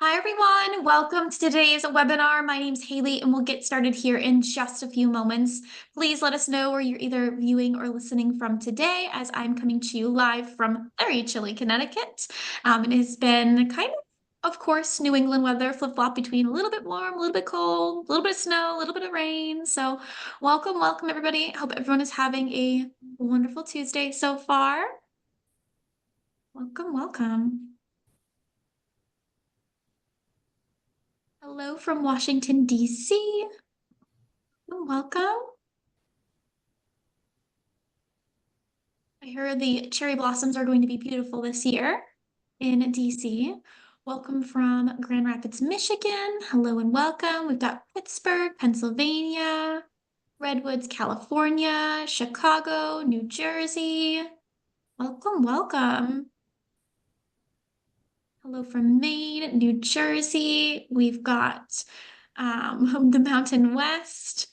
Hi, everyone. Welcome to today's webinar. My name's Haley, and we'll get started here in just a few moments. Please let us know where you're either viewing or listening from today, as I'm coming to you live from very chilly Connecticut. It has been kind of course, New England weather, flip-flop between a little bit warm, a little bit cold, a little bit of snow, a little bit of rain. So welcome, everybody. Hope everyone is having a wonderful Tuesday so far. Welcome. Hello from Washington, D.C. Welcome. I heard the cherry blossoms are going to be beautiful this year in DC. Welcome from Grand Rapids, Michigan. Hello and welcome. We've got Pittsburgh, Pennsylvania, Redwoods, California, Chicago, New Jersey. Welcome. Hello from Maine, New Jersey. We've got the Mountain West.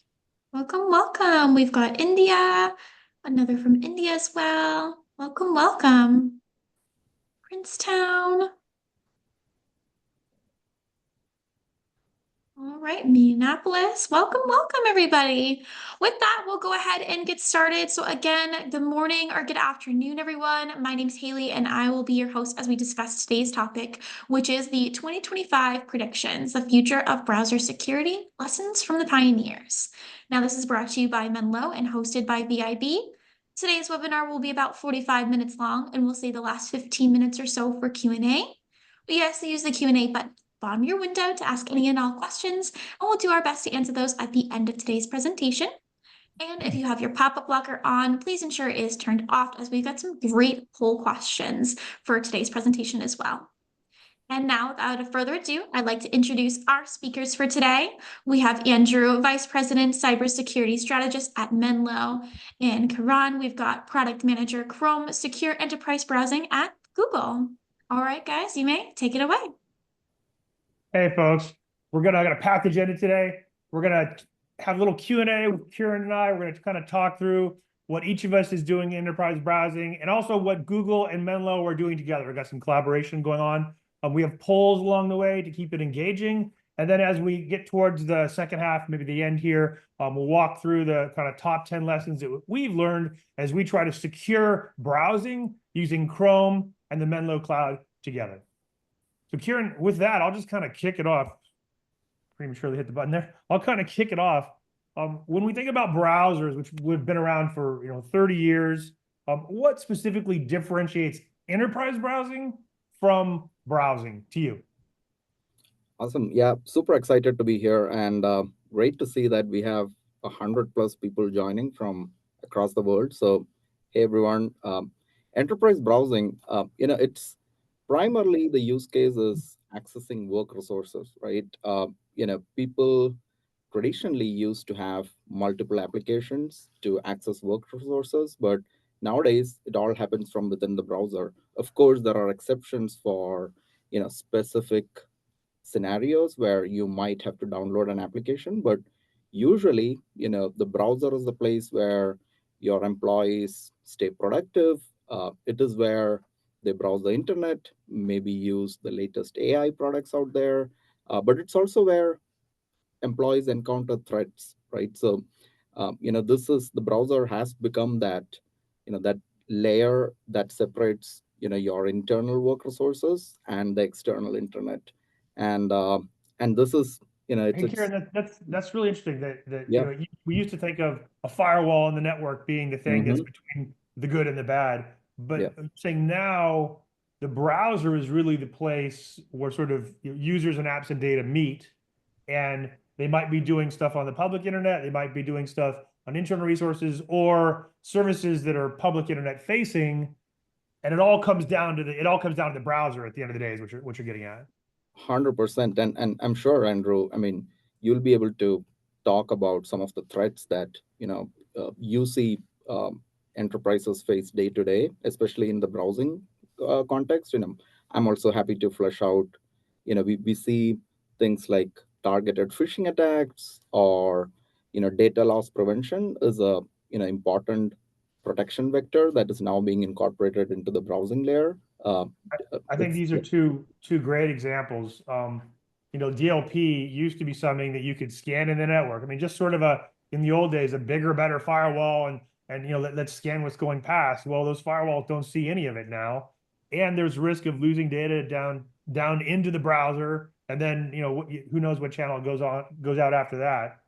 Welcome. We've got India, another from India as well. Welcome. Princetown. All right, Minneapolis. Welcome, everybody. With that, we'll go ahead and get started. So again, good morning or good afternoon, everyone. My name's Haley, and I will be your host as we discuss today's topic, which is the 2025 predictions, the future of browser security, lessons from the pioneers. Now, this is brought to you by Menlo and hosted by VIB. Today's webinar will be about 45 minutes long, and we'll save the last 15 minutes or so for Q&A. We also use the Q&A button bottom of your window to ask any and all questions, and we'll do our best to answer those at the end of today's presentation. And if you have your pop-up blocker on, please ensure it is turned off, as we've got some great poll questions for today's presentation as well. And now, without further ado, I'd like to introduce our speakers for today. We have Andrew, Vice President, Cybersecurity Strategist at Menlo, and Karan, we've got Product Manager, Chrome Secure Enterprise Browsing at Google. All right, guys, you may take it away. Hey folks, we're gonna pack agenda today. We're gonna have a little Q&A with Kieran and I. We're gonna kind of talk through what each of us is doing in enterprise browsing, and also what Google and Menlo are doing together. We've got some collaboration going on. We have polls along the way to keep it engaging. And then as we get towards the second half, maybe the end here, we'll walk through the kind of top 10 lessons that we've learned as we try to secure browsing using Chrome and the Menlo cloud together. So Kieran, with that, I'll just kind of kick it off. Prematurely hit the button there. I'll kind of kick it off. When we think about browsers, which have been around for 30 years, what specifically differentiates enterprise browsing from browsing to you? Awesome. Yeah, super excited to be here, and great to see that we have 100+ people joining from across the world. So, hey everyone, enterprise browsing, it's primarily the use case is accessing work resources, right? People traditionally used to have multiple applications to access work resources, but nowadays it all happens from within the browser. Of course, there are exceptions for specific scenarios where you might have to download an application, but usually, the browser is the place where your employees stay productive. It is where they browse the internet, maybe use the latest AI products out there, but it's also where employees encounter threats, right? So, the browser has become that, that layer that separates, your internal work resources and the external internet. And this is, Hey Kieran, that's really interesting. That we used to think of a firewall in the network being the thing that's between the good and the bad, but saying now the browser is really the place where sort of users and apps and data meet, and they might be doing stuff on the public internet, they might be doing stuff on internal resources or services that are public internet facing, and it all comes down to the browser at the end of the day is what you're getting at. 100%. And I'm sure, Andrew, I mean, you'll be able to talk about some of the threats that, you see enterprises face day to day, especially in the browsing context. I'm also happy to flesh out, we see things like targeted phishing attacks or, data loss prevention is a, important protection vector that is now being incorporated into the browsing layer. I think these are two great examples. DLP used to be something that you could scan in the network. I mean, just sort of in the old days, a bigger, better firewall, and let's scan what's going past. Well, those firewalls don't see any of it now, and there's risk of losing data down into the browser, and then who knows what channel goes out after that.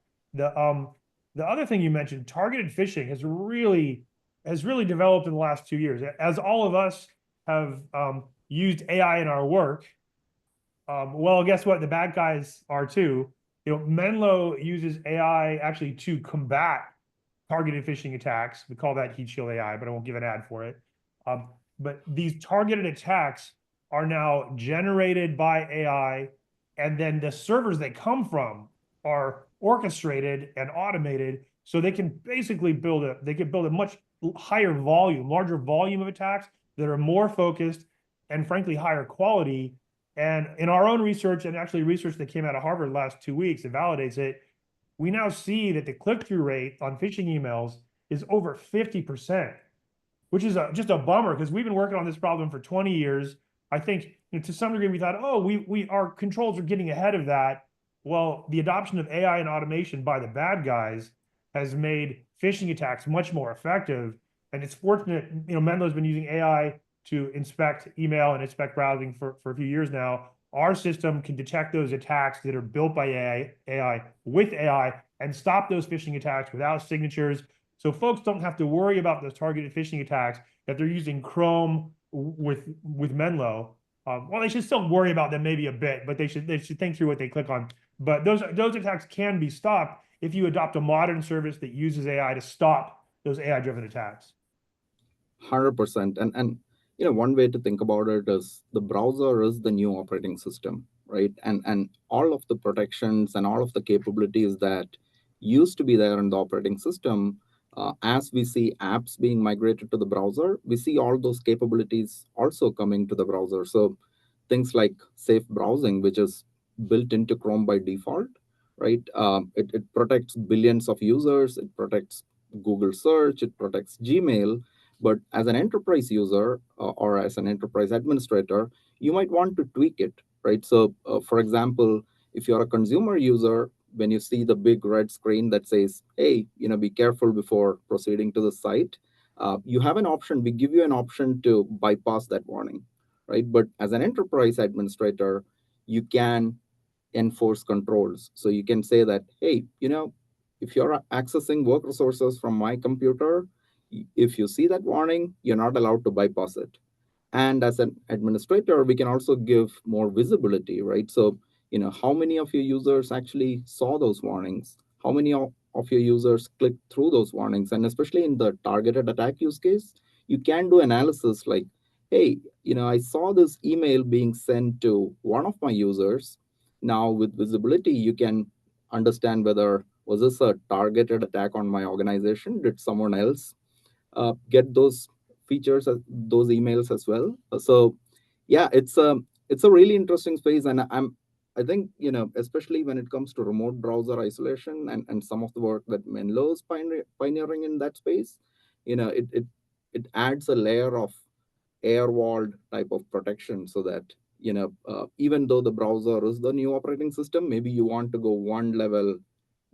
The other thing you mentioned, targeted phishing, has really developed in the last 2 years. As all of us have used AI in our work, well, guess what? The bad guys are too. Menlo uses AI actually to combat targeted phishing attacks. We call that Heat Shield AI, but I won't give an ad for it. But these targeted attacks are now generated by AI, and then the servers they come from are orchestrated and automated, so they can basically build a much higher volume, larger volume of attacks that are more focused and frankly higher quality. And in our own research, and actually research that came out of Harvard last 2 weeks, it validates it. We now see that the click-through rate on phishing emails is over 50%, which is just a bummer, because we've been working on this problem for 20 years. I think to some degree we thought, oh, our controls are getting ahead of that. Well, the adoption of AI and automation by the bad guys has made phishing attacks much more effective. And it's fortunate, Menlo's been using AI to inspect email and inspect browsing for a few years now. Our system can detect those attacks that are built by AI with AI and stop those phishing attacks without signatures. So folks don't have to worry about those targeted phishing attacks if they're using Chrome with Menlo. Well, they should still worry about them maybe a bit, but they should think through what they click on. But those attacks can be stopped if you adopt a modern service that uses AI to stop those AI-driven attacks. 100%. And one way to think about it is the browser is the new operating system, right? And all of the protections and all of the capabilities that used to be there in the operating system, as we see apps being migrated to the browser, we see all those capabilities also coming to the browser. So things like safe browsing, which is built into Chrome by default, right? It protects billions of users, it protects Google search, it protects Gmail. But as an enterprise user or as an enterprise administrator, you might want to tweak it, right? So for example, if you're a consumer user, when you see the big red screen that says, hey, be careful before proceeding to the site, you have an option. We give you an option to bypass that warning, right? But as an enterprise administrator, you can enforce controls. So you can say that, hey, if you're accessing work resources from my computer, if you see that warning, you're not allowed to bypass it. And as an administrator, we can also give more visibility, right? So, how many of your users actually saw those warnings? How many of your users clicked through those warnings? And especially in the targeted attack use case, you can do analysis like, hey, I saw this email being sent to one of my users. Now with visibility, you can understand whether was this a targeted attack on my organization? Did someone else get those features, those emails as well? So yeah, it's a really interesting space. And I think, especially when it comes to remote browser isolation and some of the work that Menlo is pioneering in that space, it adds a layer of air-walled type of protection so that, even though the browser is the new operating system, maybe you want to go one level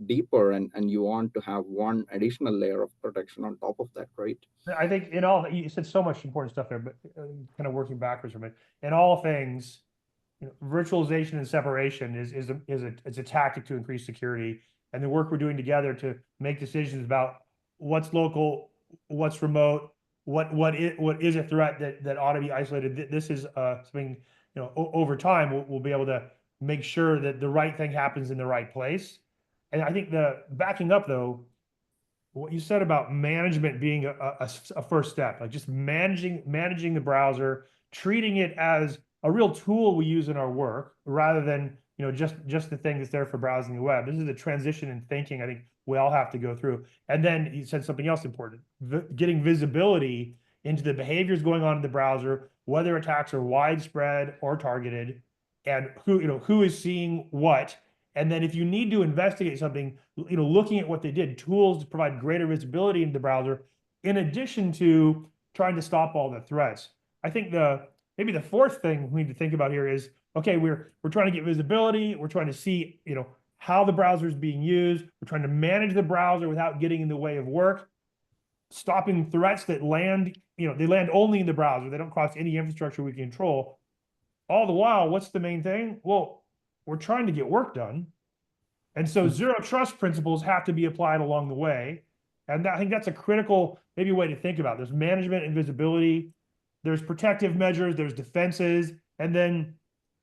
deeper and you want to have one additional layer of protection on top of that, right? I think in all, you said so much important stuff there, but kind of working backwards from it. In all things, virtualization and separation is a tactic to increase security, and the work we're doing together to make decisions about what's local, what's remote, what is a threat that ought to be isolated. This is something, over time we'll be able to make sure that the right thing happens in the right place. And I think backing up though, what you said about management being a first step, like just managing the browser, treating it as a real tool we use in our work rather than just the thing that's there for browsing the web. This is a transition in thinking I think we all have to go through. And then you said something else important, getting visibility into the behaviors going on in the browser, whether attacks are widespread or targeted, and who is seeing what. And then if you need to investigate something, looking at what they did, tools to provide greater visibility into the browser, in addition to trying to stop all the threats. I think maybe the fourth thing we need to think about here is, okay, we're trying to get visibility. We're trying to see, how the browser is being used. We're trying to manage the browser without getting in the way of work, stopping threats that land, they land only in the browser. They don't cross any infrastructure we control. All the while, what's the main thing? Well, we're trying to get work done. And so zero trust principles have to be applied along the way. And I think that's a critical maybe way to think about it. There's management and visibility, there's protective measures, there's defenses, and then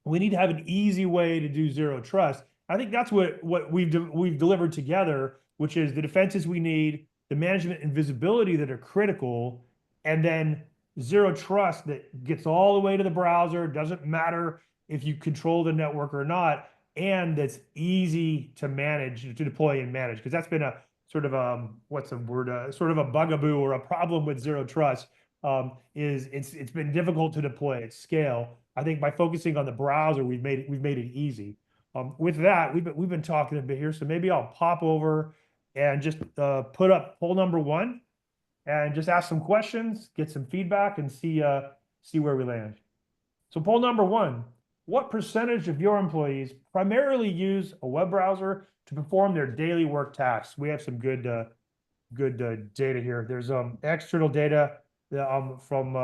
we need to have an easy way to do zero trust. I think that's what we've delivered together, which is the defenses we need, the management and visibility that are critical, and then zero trust that gets all the way to the browser. Doesn't matter if you control the network or not, and that's easy to manage, to deploy and manage, because that's been a sort of what's the word? Sort of a bugaboo or a problem with zero trust. Is it's been difficult to deploy at scale. I think by focusing on the browser, we've made it easy. With that, we've been talking a bit here, so maybe I'll pop over and just put up poll number 1, and just ask some questions, get some feedback, and see where we land. So poll number 1: what percentage of your employees primarily use a web browser to perform their daily work tasks? We have some good data here. There's external data from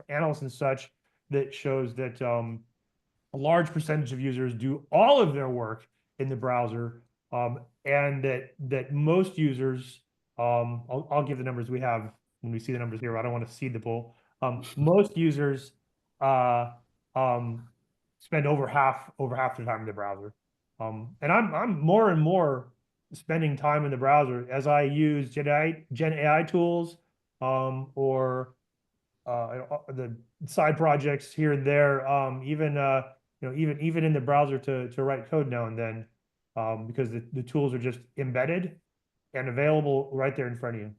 analysts and such that shows that a large percentage of users do all of their work in the browser, and that most users, I'll give the numbers we have when we see the numbers here. I don't want to seed the poll. Most users spend over half their time in the browser, and I'm more and more spending time in the browser as I use Gen AI tools, or the side projects here and there, even in the browser to write code now and then, because the tools are just embedded and available right there in front of you.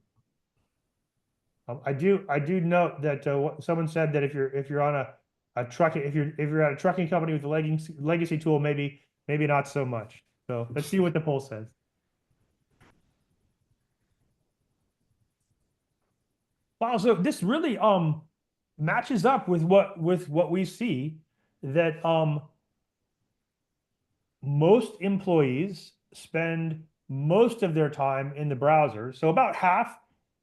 I do note that someone said that if you're on a trucking, if you're at a trucking company with a legacy tool, maybe not so much. So let's see what the poll says. Wow, so this really matches up with what we see, that most employees spend most of their time in the browser. So about half,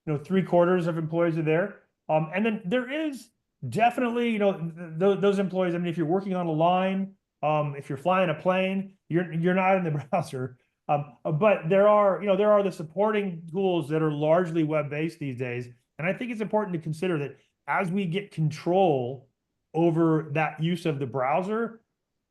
3/4 of employees are there. And then there is definitely, those employees. I mean, if you're working on a line, if you're flying a plane, you're not in the browser. But there are the supporting tools that are largely web-based these days. And I think it's important to consider that as we get control over that use of the browser,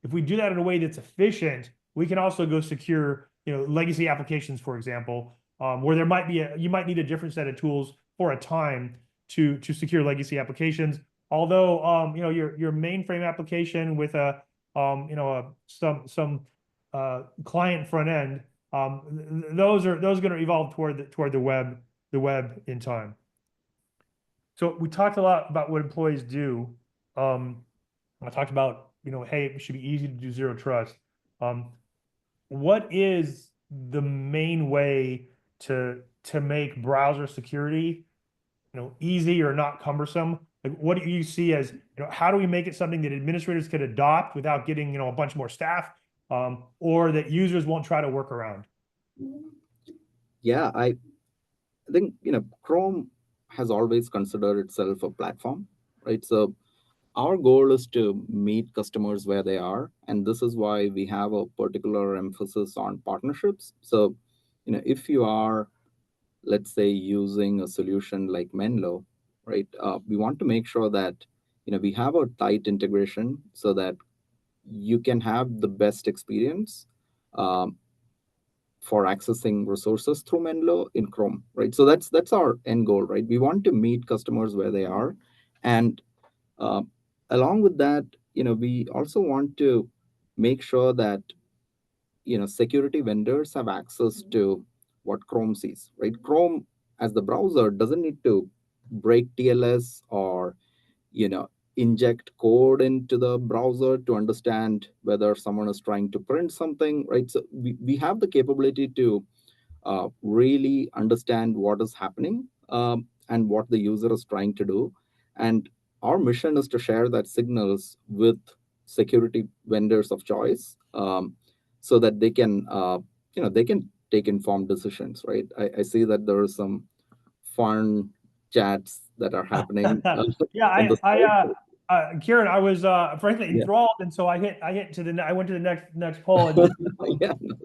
if we do that in a way that's efficient, we can also go secure, legacy applications, for example, where you might need a different set of tools for a time to secure legacy applications. Although, your mainframe application with some client front end, those are going to evolve toward the web in time. So we talked a lot about what employees do. I talked about, hey, it should be easy to do zero trust. What is the main way to make browser security, easy or not cumbersome? Like, what do you see as, how do we make it something that administrators could adopt without getting, a bunch more staff, or that users won't try to work around? Yeah, I think, Chrome has always considered itself a platform, right? So our goal is to meet customers where they are, and this is why we have a particular emphasis on partnerships. So, if you are, let's say, using a solution like Menlo, right? We want to make sure that, we have a tight integration so that you can have the best experience for accessing resources through Menlo in Chrome, right? So that's our end goal, right? We want to meet customers where they are, and along with that, we also want to make sure that security vendors have access to what Chrome sees, right? Chrome as the browser doesn't need to break TLS or inject code into the browser to understand whether someone is trying to print something, right? So we have the capability to really understand what is happening and what the user is trying to do. And our mission is to share that signals with security vendors of choice, so that they can, they can take informed decisions, right? I see that there are some fun chats that are happening Yeah, in the Kieran, I was frankly yeah. enthralled, and so I went to the next poll and Yeah, no,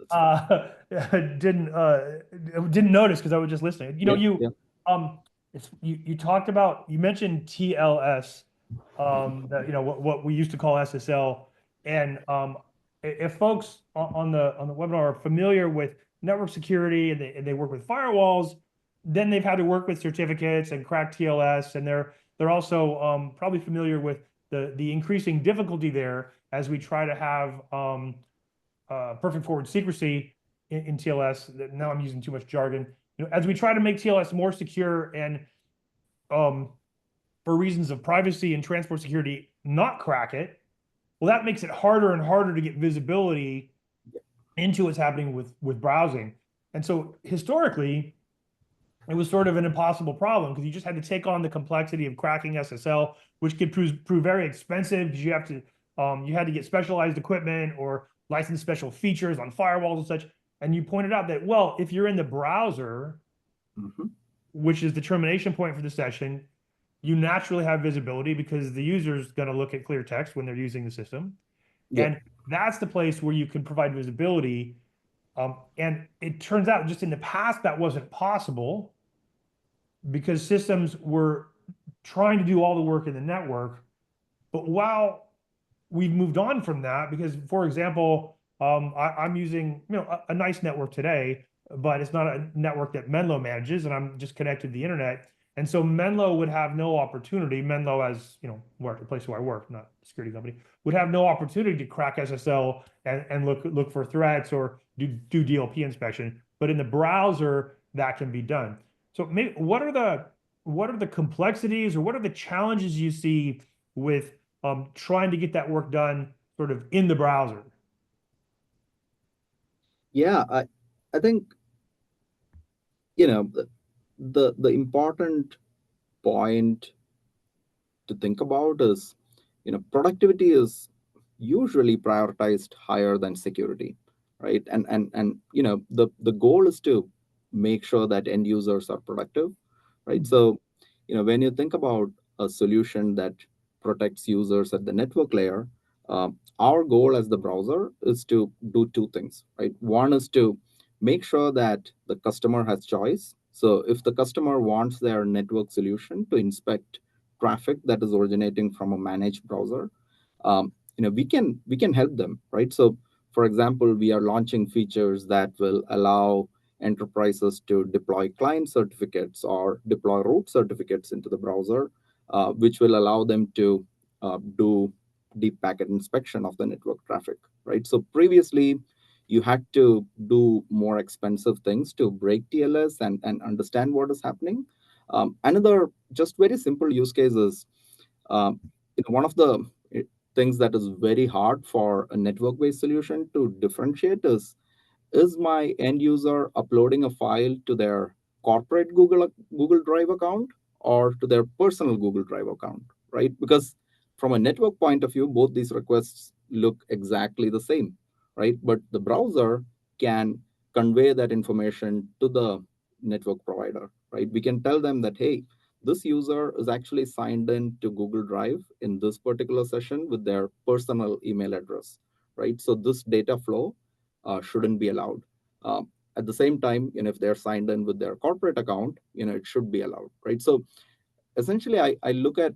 that's fine. didn't notice because I was just listening. Yeah, yeah. You talked about, you mentioned TLS, that, what we used to call SSL, and if folks on the webinar are familiar with network security and they work with firewalls, then they've had to work with certificates and crack TLS, and they're also probably familiar with the increasing difficulty there as we try to have perfect forward secrecy in TLS. Now I'm using too much jargon. As we try to make TLS more secure and for reasons of privacy and transport security, not crack it, well, that makes it harder and harder to get visibility into what's happening with browsing. And so historically, it was sort of an impossible problem because you just had to take on the complexity of cracking SSL, which could prove very expensive because you had to get specialized equipment or license special features on firewalls and such. And you pointed out that, well, if you're in the browser, which is the termination point for the session, you naturally have visibility because the user is going to look at clear text when they're using the system. Yeah. And that's the place where you can provide visibility. And it turns out just in the past that wasn't possible because systems were trying to do all the work in the network. But while we've moved on from that, because for example, I'm using a nice network today, but it's not a network that Menlo manages, and I'm just connected to the internet. And so Menlo would have no opportunity. Menlo, as where the place where I work, not a security company, would have no opportunity to crack SSL and look for threats or do DLP inspection. But in the browser, that can be done. So maybe what are the complexities or what are the challenges you see with trying to get that work done sort of in the browser? Yeah, I think the important point to think about is productivity is usually prioritized higher than security, right? And the goal is to make sure that end users are productive, right? So when you think about a solution that protects users at the network layer, our goal as the browser is to do two things, right? One is to make sure that the customer has choice. So if the customer wants their network solution to inspect traffic that is originating from a managed browser, we can help them, right? So for example, we are launching features that will allow enterprises to deploy client certificates or deploy root certificates into the browser, which will allow them to do deep packet inspection of the network traffic, right? So previously, you had to do more expensive things to break TLS and understand what is happening. Another just very simple use case is one of the things that is very hard for a network-based solution to differentiate is my end user uploading a file to their corporate Google Drive account or to their personal Google Drive account, right? Because from a network point of view, both these requests look exactly the same, right? But the browser can convey that information to the network provider, right? We can tell them that, hey, this user is actually signed in to Google Drive in this particular session with their personal email address, right? So this data flow shouldn't be allowed. At the same time, if they're signed in with their corporate account, it should be allowed, right? So essentially, I look at,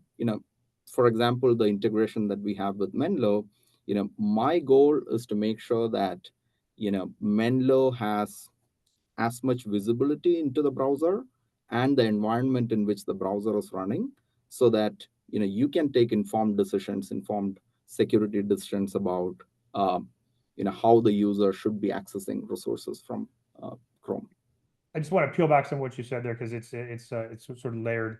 for example, the integration that we have with Menlo. My goal is to make sure that, Menlo has as much visibility into the browser and the environment in which the browser is running, so that you can take informed decisions, informed security decisions about how the user should be accessing resources from Chrome. I just want to peel back some of what you said there because it's sort of layered.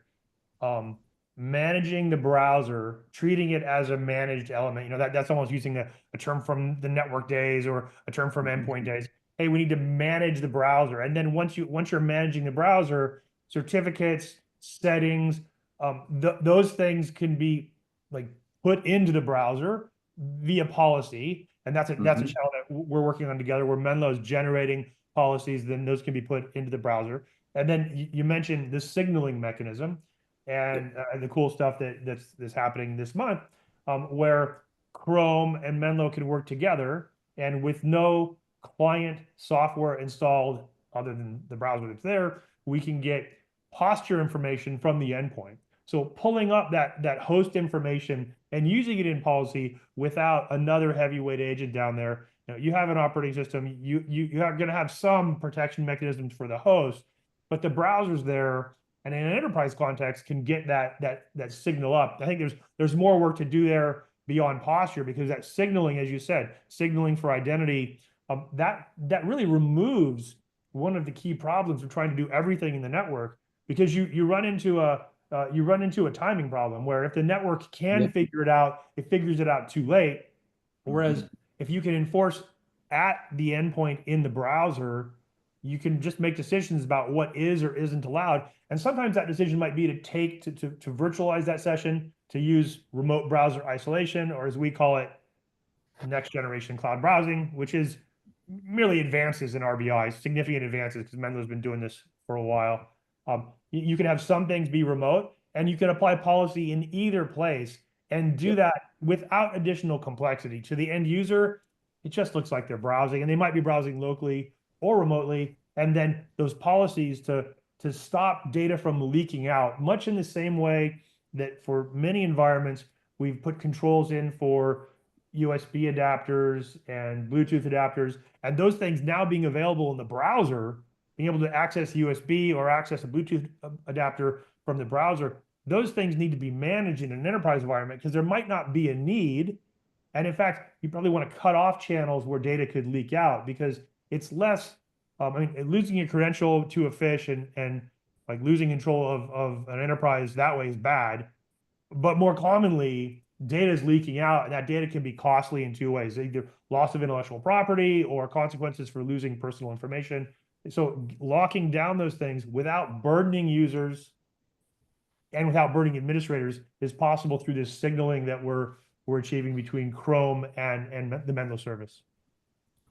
Managing the browser, treating it as a managed element, that's almost using a term from the network days or a term from endpoint days. Hey, we need to manage the browser, and then once you're managing the browser, certificates, settings, those things can be like put into the browser via policy. And that's a channel that we're working on together, where Menlo is generating policies, then those can be put into the browser. And then you mentioned the signaling mechanism and the cool stuff that's happening this month, where Chrome and Menlo can work together, and with no client software installed other than the browser that's there, we can get posture information from the endpoint. So pulling up that host information and using it in policy without another heavyweight agent down there. You have an operating system, you are going to have some protection mechanisms for the host, but the browser's there, and in an enterprise context can get that signal up. I think there's more work to do there beyond posture, because that signaling, as you said, signaling for identity, that really removes one of the key problems of trying to do everything in the network, because you run into a timing problem where if the network can figure it out, it figures it out too late. Whereas if you can enforce at the endpoint in the browser, you can just make decisions about what is or isn't allowed. And sometimes that decision might be to virtualize that session, to use remote browser isolation, or as we call it, next generation cloud browsing, which is merely advances in RBI, significant advances, because Menlo's been doing this for a while. You can have some things be remote, and you can apply policy in either place and do that without additional complexity. To the end user, it just looks like they're browsing, and they might be browsing locally or remotely. And then those policies to stop data from leaking out, much in the same way that for many environments, we've put controls in for USB adapters and Bluetooth adapters, and those things now being available in the browser, being able to access USB or access a Bluetooth adapter from the browser, those things need to be managed in an enterprise environment, because there might not be a need. And in fact, you probably want to cut off channels where data could leak out, because it's less, losing a credential to a phish and like losing control of an enterprise that way is bad. But more commonly, data is leaking out, and that data can be costly in two ways: either loss of intellectual property or consequences for losing personal information. So locking down those things without burdening users and without burdening administrators is possible through this signaling that we're achieving between Chrome and the Menlo service.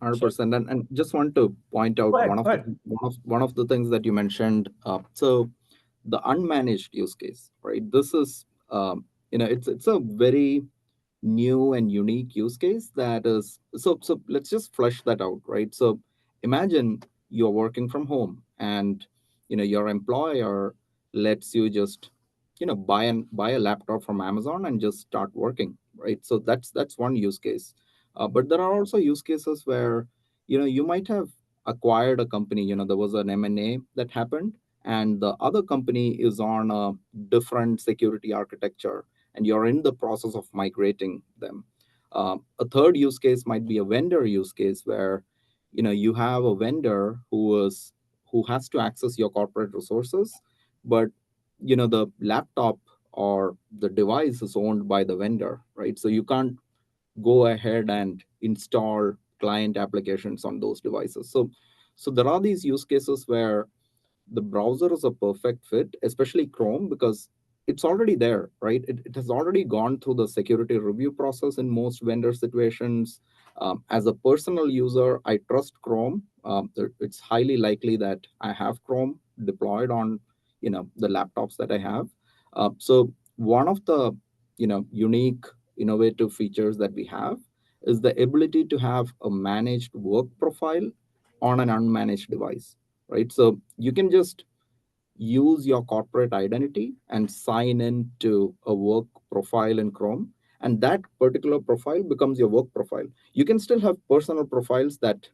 100%. And just want to point out one of the things that you mentioned. So the unmanaged use case, right? This is it's a very new and unique use case that is so let's just flesh that out, right? So imagine you're working from home, and your employer lets you just buy a laptop from Amazon and just start working, right? So that's one use case. But there are also use cases where you might have acquired a company. There was an M&A that happened, and the other company is on a different security architecture, and you're in the process of migrating them. A third use case might be a vendor use case, where you have a vendor who has to access your corporate resources, but the laptop or the device is owned by the vendor, right? So you can't go ahead and install client applications on those devices. So there are these use cases where the browser is a perfect fit, especially Chrome, because it's already there, right? It has already gone through the security review process in most vendor situations. As a personal user, I trust Chrome. It's highly likely that I have Chrome deployed on the laptops that I have. So one of the unique innovative features that we have is the ability to have a managed work profile on an unmanaged device, right? So you can just use your corporate identity and sign into a work profile in Chrome, and that particular profile becomes your work profile. You can still have personal profiles that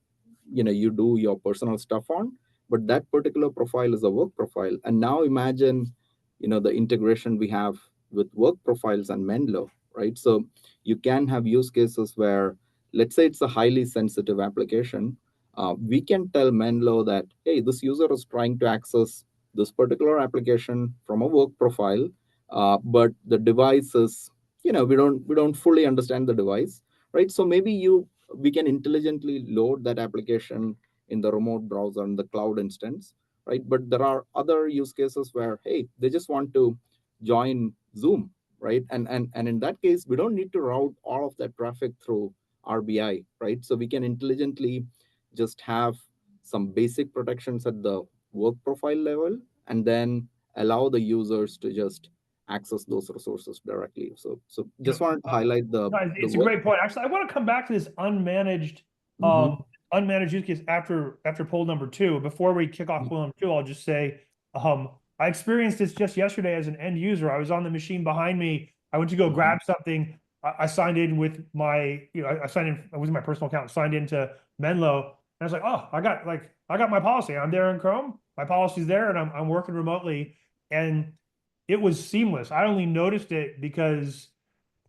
you do your personal stuff on, but that particular profile is a work profile. And now imagine the integration we have with work profiles and Menlo, right? So you can have use cases where, let's say it's a highly sensitive application. We can tell Menlo that, hey, this user is trying to access this particular application from a work profile, but the device is, we don't fully understand the device, right? So maybe we can intelligently load that application in the remote browser in the cloud instance, right? But there are other use cases where, hey, they just want to join Zoom, right? And in that case, we don't need to route all of that traffic through RBI, right? So we can intelligently just have some basic protections at the work profile level, and then allow the users to just access those resources directly. So just wanted to highlight the It's a work. great point. Actually, I want to come back to this unmanaged Mhm. unmanaged use case after poll number 2. Before we kick off poll number 2, I'll just say I experienced this just yesterday as an end user. I was on the machine behind me. I went to go grab something. I signed in with my, I signed in, it was my personal account, signed into Menlo. And I was like, oh, I got my policy. I'm there in Chrome. My policy's there, and I'm working remotely. And it was seamless. I only noticed it because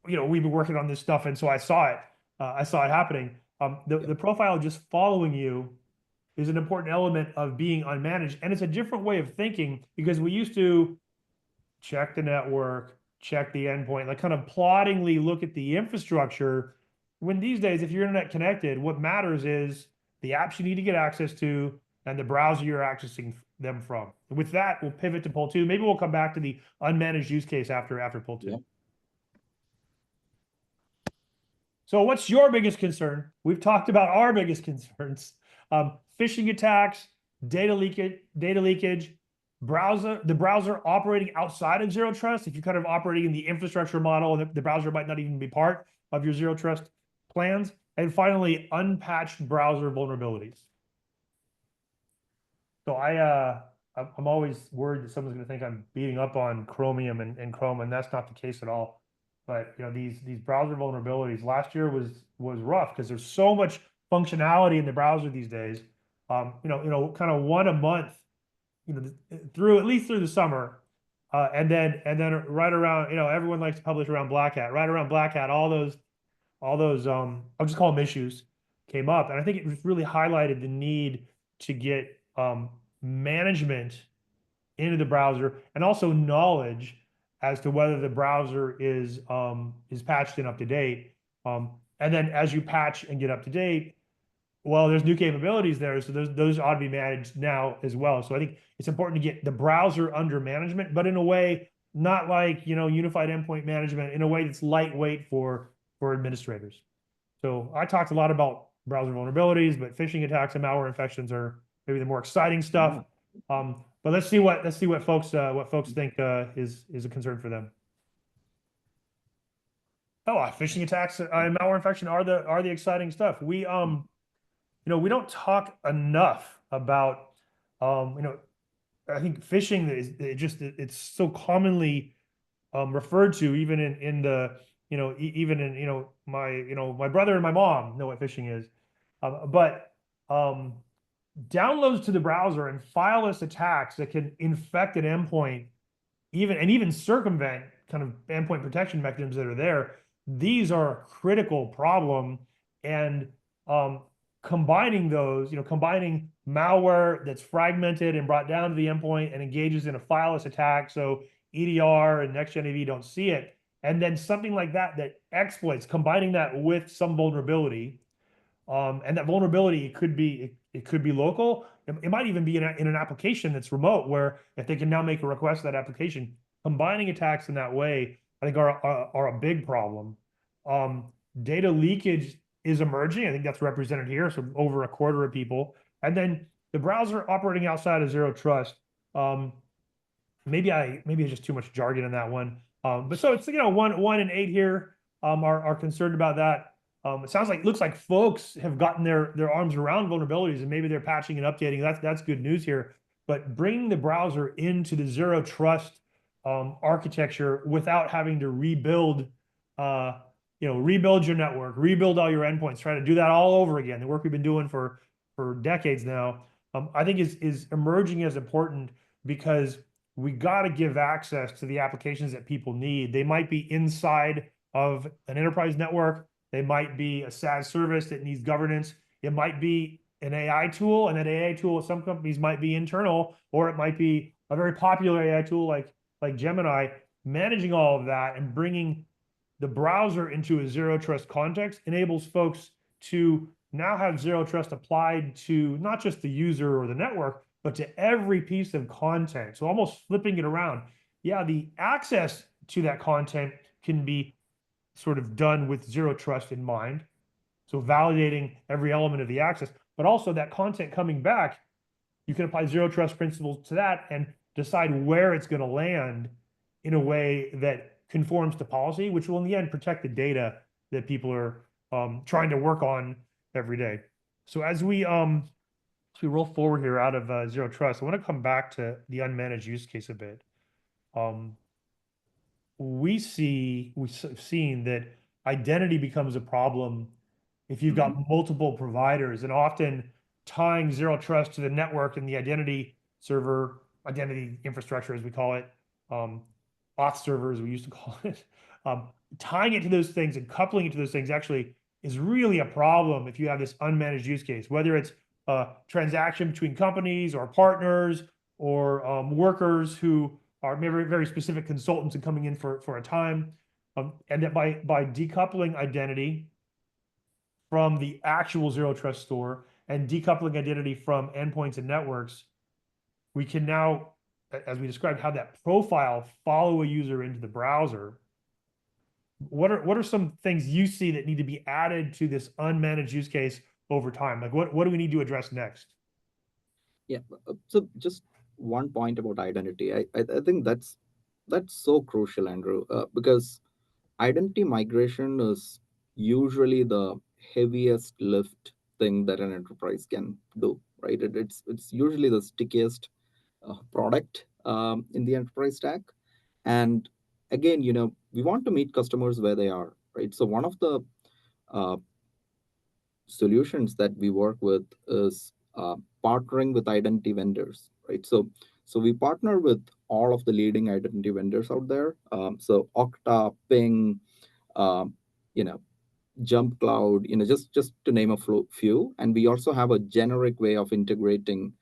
we've been working on this stuff, and so I saw it. I saw it happening. The profile just following you is an important element of being unmanaged, and it's a different way of thinking because we used to check the network, check the endpoint, like kind of ploddingly look at the infrastructure. When these days, if you're internet connected, what matters is the apps you need to get access to and the browser you're accessing them from. With that, we'll pivot to poll 2. Maybe we'll come back to the unmanaged use case after poll 2. Yeah. So what's your biggest concern? We've talked about our biggest concerns. Phishing attacks, data leakage, the browser operating outside of Zero Trust. If you're kind of operating in the infrastructure model, the browser might not even be part of your Zero Trust plans. And finally, unpatched browser vulnerabilities. So I'm always worried that someone's going to think I'm beating up on Chromium and Chrome, and that's not the case at all. But these browser vulnerabilities last year was rough because there's so much functionality in the browser these days. Kind of one a month, through at least through the summer, and then right around, everyone likes to publish around Black Hat. Right around Black Hat, all those I'll just call them issues came up, and I think it just really highlighted the need to get management into the browser and also knowledge as to whether the browser is patched and up to date. And then as you patch and get up to date, well, there's new capabilities there, so those ought to be managed now as well. So I think it's important to get the browser under management, but in a way not like unified endpoint management, in a way that's lightweight for administrators. So I talked a lot about browser vulnerabilities, but phishing attacks and malware infections are maybe the more exciting stuff. But let's see what folks think is a concern for them. Phishing attacks and malware infection are the exciting stuff. We we don't talk enough about I think phishing is it's so commonly referred to, even in the even in my brother and my mom know what phishing is, but downloads to the browser and fileless attacks that can infect an endpoint, even circumvent kind of endpoint protection mechanisms that are there. These are a critical problem, and combining those, combining malware that's fragmented and brought down to the endpoint and engages in a fileless attack, so EDR and Next-Gen AV don't see it, and then something like that exploits, combining that with some vulnerability, and that vulnerability could be local. It might even be in an application that's remote, where if they can now make a request to that application, combining attacks in that way, I think are a big problem. Data leakage is emerging. I think that's represented here. So over a quarter of people, and then the browser operating outside of Zero Trust. Maybe it's just too much jargon in that one. But so it's 1 in 8 here are concerned about that. It looks like folks have gotten their arms around vulnerabilities, and maybe they're patching and updating. That's good news here. But bringing the browser into the Zero Trust architecture without having to rebuild your network, rebuild all your endpoints, try to do that all over again, the work we've been doing for decades now, I think is emerging as important, because we got to give access to the applications that people need. They might be inside of an enterprise network. They might be a SaaS service that needs governance. It might be an AI tool, and that AI tool, some companies might be internal, or it might be a very popular AI tool like Gemini. Managing all of that and bringing the browser into a Zero Trust context enables folks to now have Zero Trust applied to not just the user or the network, but to every piece of content. So almost flipping it around. Yeah, the access to that content can be sort of done with zero trust in mind. So validating every element of the access, but also that content coming back, you can apply zero trust principles to that and decide where it's going to land in a way that conforms to policy, which will in the end protect the data that people are trying to work on every day. So as we roll forward here out of zero trust, I want to come back to the unmanaged use case a bit. We've seen that identity becomes a problem if you've got multiple providers, and often tying zero trust to the network and the identity server, identity infrastructure, as we call it, auth servers, we used to call it, tying it to those things and coupling it to those things actually is really a problem if you have this unmanaged use case, whether it's a transaction between companies or partners or workers who are maybe very specific consultants and coming in for a time. And that by decoupling identity from the actual zero trust store and decoupling identity from endpoints and networks, we can now, as we described, have that profile follow a user into the browser. What are some things you see that need to be added to this unmanaged use case over time? Like what do we need to address next? Yeah. So just one point about identity. I think that's so crucial, Andrew, because identity migration is usually the heaviest lift thing that an enterprise can do, right? It's usually the stickiest product in the enterprise stack. And again, we want to meet customers where they are, right? So one of the uh, solutions that we work with is partnering with identity vendors, right? So we partner with all of the leading identity vendors out there. So Okta, Ping, um, you know, Jump Cloud, just to name a few. And we also have a generic way of integrating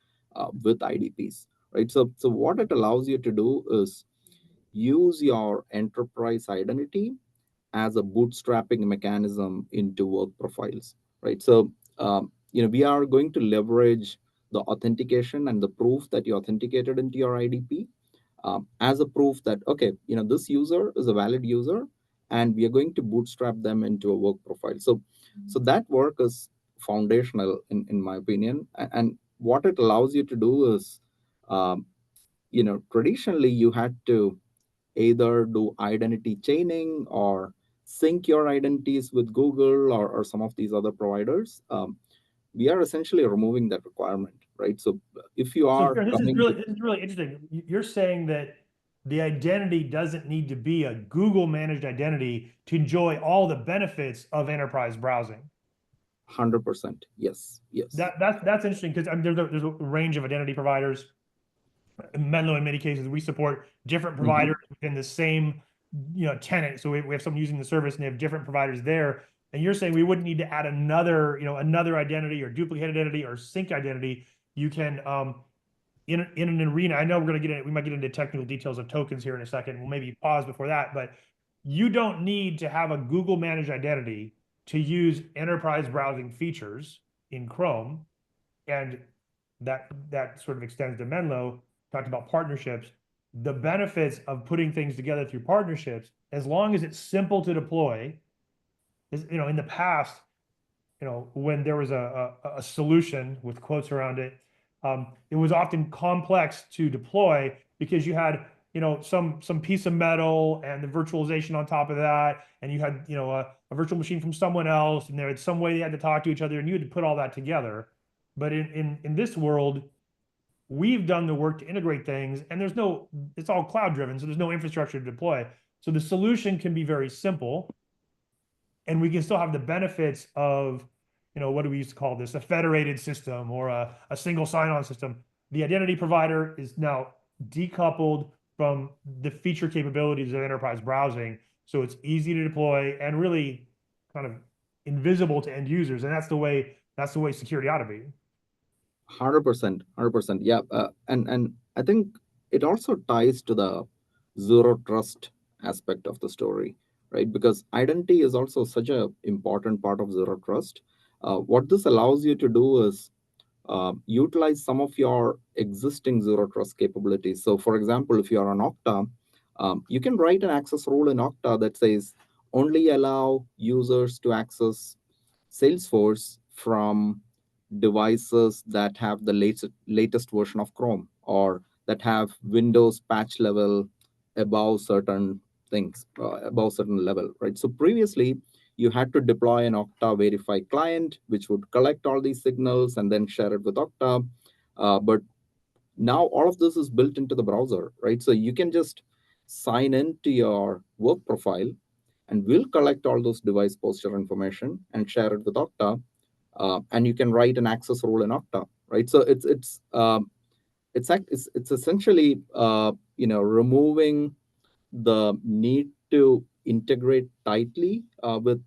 with IDPs, right? So what it allows you to do is use your enterprise identity as a bootstrapping mechanism into work profiles, right? So, we are going to leverage the authentication and the proof that you authenticated into your IDP as a proof that, okay, this user is a valid user, and we are going to bootstrap them into a work profile. So that work is foundational in my opinion. And what it allows you to do is, traditionally you had to either do identity chaining or sync your identities with Google or some of these other providers. We are essentially removing that requirement, right? So if you are this coming is really interesting. You're saying that the identity doesn't need to be a Google managed identity to enjoy all the benefits of enterprise browsing. 100%, yes. That's interesting because there's a range of identity providers. Menlo, in many cases, we support different providers within the same tenant. So we have someone using the service and they have different providers there. And you're saying we wouldn't need to add another identity or duplicate identity or sync identity. You can in an arena. I know we might get into technical details of tokens here in a second. We'll maybe pause before that, but you don't need to have a Google managed identity to use enterprise browsing features in Chrome. And that sort of extends to Menlo. Talked about partnerships. The benefits of putting things together through partnerships, as long as it's simple to deploy, is, in the past, when there was a solution with quotes around it, it was often complex to deploy because you had, some piece of metal and the virtualization on top of that, and you had, a virtual machine from someone else, and there had some way they had to talk to each other, and you had to put all that together. But in this world, we've done the work to integrate things, and it's all cloud driven, so there's no infrastructure to deploy. So the solution can be very simple, and we can still have the benefits of, what do we used to call this? A federated system or a single sign-on system. The identity provider is now decoupled from the feature capabilities of enterprise browsing. So it's easy to deploy and really kind of invisible to end users. And that's the way security ought to be. 100%. Yeah. And I think it also ties to the zero trust aspect of the story, right? Because identity is also such an important part of zero trust. What this allows you to do is utilize some of your existing zero trust capabilities. So for example, if you're on Okta, you can write an access rule in Okta that says only allow users to access Salesforce from devices that have the latest version of Chrome, or that have Windows patch level above certain things, above certain level, right? So previously, you had to deploy an Okta Verify client, which would collect all these signals and then share it with Okta. But now all of this is built into the browser, right? So you can just sign in to your work profile, and we'll collect all those device posture information and share it with Okta. And you can write an access rule in Okta, right? So it's essentially removing the need to integrate tightly with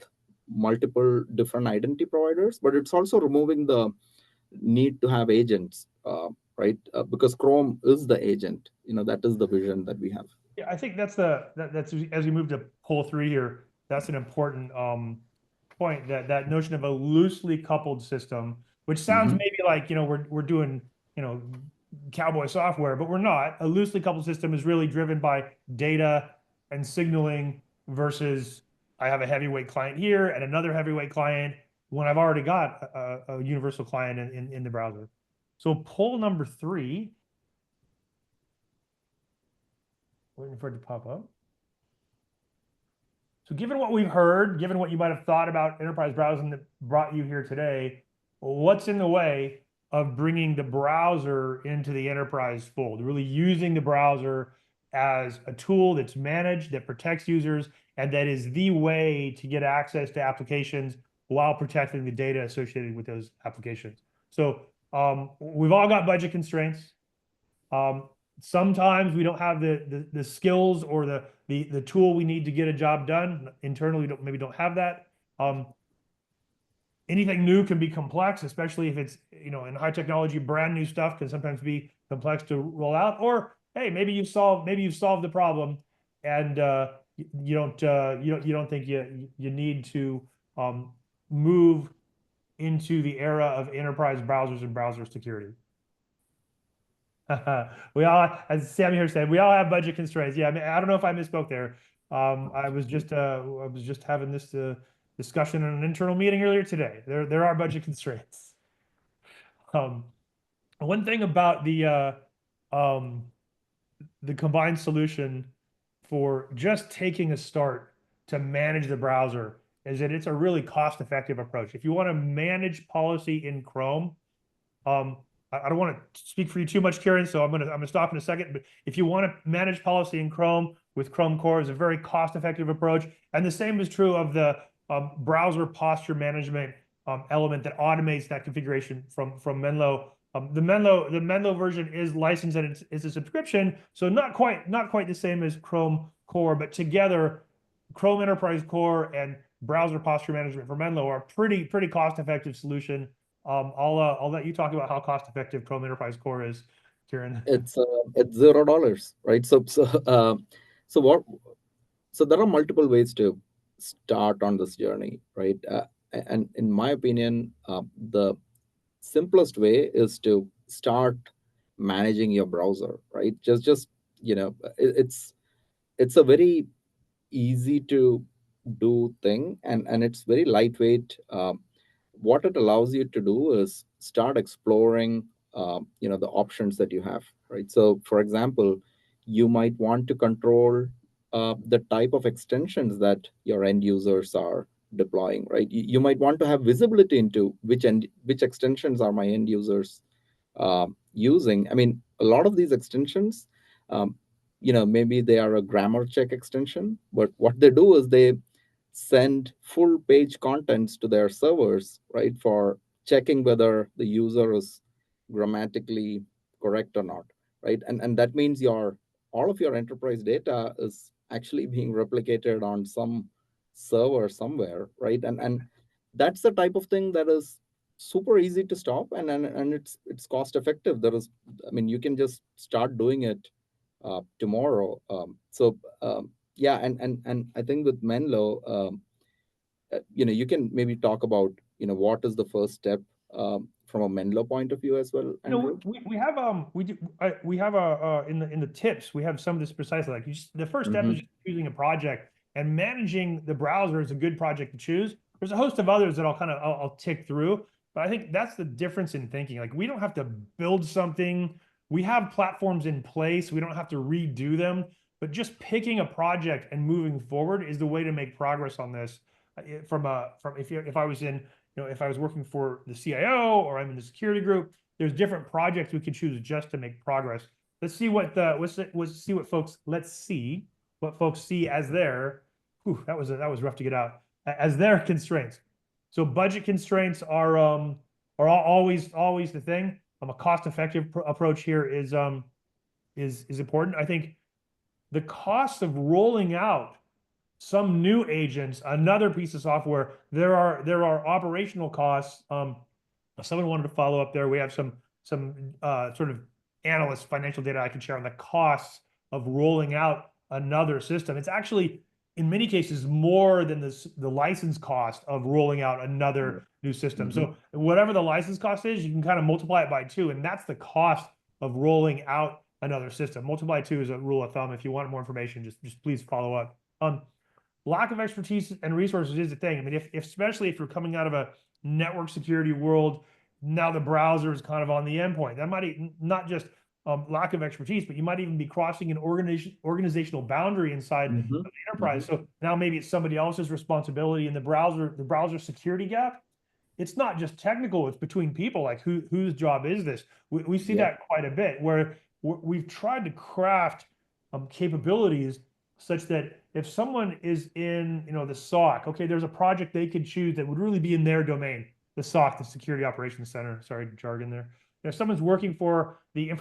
multiple different identity providers, but it's also removing the need to have agents, right? Because Chrome is the agent. That is the vision that we have. Yeah, I think that's that's as we move to poll 3 here, that's an important point, that notion of a loosely coupled system, which sounds maybe like, we're doing, cowboy software, but we're not. A loosely coupled system is really driven by data and signaling versus I have a heavyweight client here and another heavyweight client when I've already got a universal client in the browser. So poll number 3, waiting for it to pop up. So given what we've heard, given what you might have thought about enterprise browsing that brought you here today, what's in the way of bringing the browser into the enterprise fold, really using the browser as a tool that's managed, that protects users, and that is the way to get access to applications while protecting the data associated with those applications? So we've all got budget constraints. Sometimes we don't have the skills or the tool we need to get a job done internally. Maybe don't have that. Anything new can be complex, especially if it's in high technology. Brand new stuff can sometimes be complex to roll out. Or hey, maybe you've solved the problem, and you don't think you need to move into the era of enterprise browsers and browser security. We all, as Sam here said, we all have budget constraints. Yeah, I don't know if I misspoke there. I was just having this discussion in an internal meeting earlier today. There are budget constraints. One thing about the combined solution for just taking a start to manage the browser is that it's a really cost-effective approach. If you want to manage policy in Chrome, I don't want to speak for you too much, Kieran, so I'm gonna stop in a second. But if you want to manage policy in Chrome with Chrome Core, is a very cost-effective approach, and the same is true of the browser posture management element that automates that configuration from Menlo. The Menlo version is licensed and it's a subscription, so not quite the same as Chrome Core, but together, Chrome Enterprise Core and browser posture management for Menlo are a pretty cost-effective solution. I'll let you talk about how cost-effective Chrome Enterprise Core is, Kieran. It's $0, right? So there are multiple ways to start on this journey, right? And in my opinion, the simplest way is to start managing your browser, right? It's a very easy to do thing, and it's very lightweight. What it allows you to do is start exploring the options that you have, right? So for example, you might want to control the type of extensions that your end users are deploying, right? You might want to have visibility into which extensions are my end users using. I mean, a lot of these extensions, maybe they are a grammar check extension, but what they do is they send full page contents to their servers, right, for checking whether the user is grammatically correct or not, right? And that means all of your enterprise data is actually being replicated on some server somewhere, right? And that's the type of thing that is super easy to stop, and it's cost effective. You can just start doing it tomorrow. Yeah, and I think with Menlo, you can maybe talk about what is the first step from a Menlo point of view as well, Andrew? We have we have in the tips we have some of this precisely like the first step is just choosing a project, and managing the browser is a good project to choose. There's a host of others that I'll tick through, but I think that's the difference in thinking. Like, we don't have to build something. We have platforms in place. We don't have to redo them, but just picking a project and moving forward is the way to make progress on this. From if I was in, if I was working for the CIO or I'm in the security group, there's different projects we can choose just to make progress. Let's see what folks see as their, that was rough to get out, as their constraints. So budget constraints are always the thing. A cost-effective approach here is important. I think the cost of rolling out some new agents, another piece of software, there are operational costs. If someone wanted to follow up there, we have some sort of analyst financial data I can share on the costs of rolling out another system. It's actually, in many cases, more than the license cost of rolling out another new system. So whatever the license cost is, you can kind of multiply it by 2, and that's the cost of rolling out another system. Multiply 2 is a rule of thumb. If you want more information, just please follow up. Lack of expertise and resources is the thing. I mean, especially if you're coming out of a network security world, now the browser is kind of on the endpoint. That might not just lack of expertise, but you might even be crossing an organizational boundary inside the enterprise. So now maybe it's somebody else's responsibility. In the browser security gap, it's not just technical, it's between people. Like, whose job is this? We see that quite a bit, where we've tried to craft capabilities such that if someone is in, the SOC, okay, there's a project they could choose that would really be in their domain. The SOC, the Security Operations Center, sorry, jargon there. If someone's working for the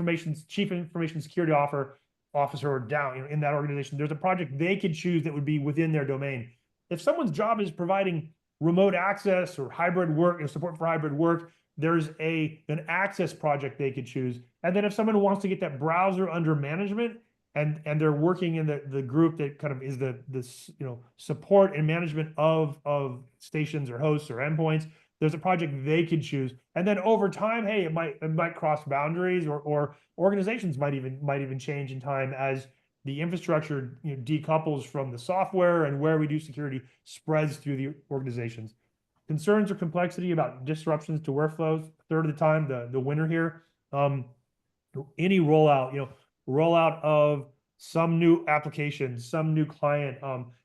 Chief Information Security Officer or down, in that organization, there's a project they could choose that would be within their domain. If someone's job is providing remote access or hybrid work, support for hybrid work, there's an access project they could choose. And then if someone wants to get that browser under management, and they're working in the group that kind of is the support and management of stations or hosts or endpoints, there's a project they could choose. And then over time, hey, it might cross boundaries, or organizations might even change in time as the infrastructure decouples from the software, and where we do security spreads through the organizations. Concerns or complexity about disruptions to workflows, third of the time, the winner here. Any rollout of some new application, some new client,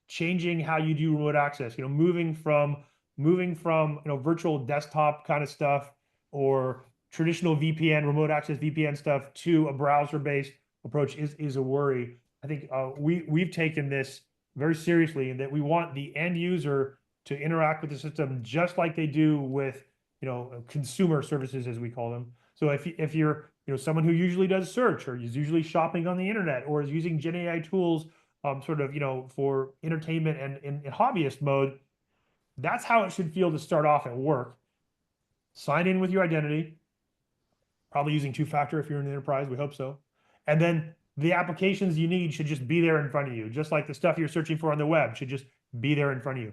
changing how you do remote access, moving from virtual desktop kind of stuff or traditional VPN, remote access VPN stuff, to a browser-based approach is a worry. I think we've taken this very seriously, in that we want the end user to interact with the system just like they do with consumer services, as we call them. So if you're someone who usually does search, or is usually shopping on the internet, or is using Gen AI tools for entertainment and in hobbyist mode, that's how it should feel to start off at work. Sign in with your identity, probably using 2-factor if you're in the enterprise, we hope so. And then the applications you need should just be there in front of you, just like the stuff you're searching for on the web should just be there in front of you.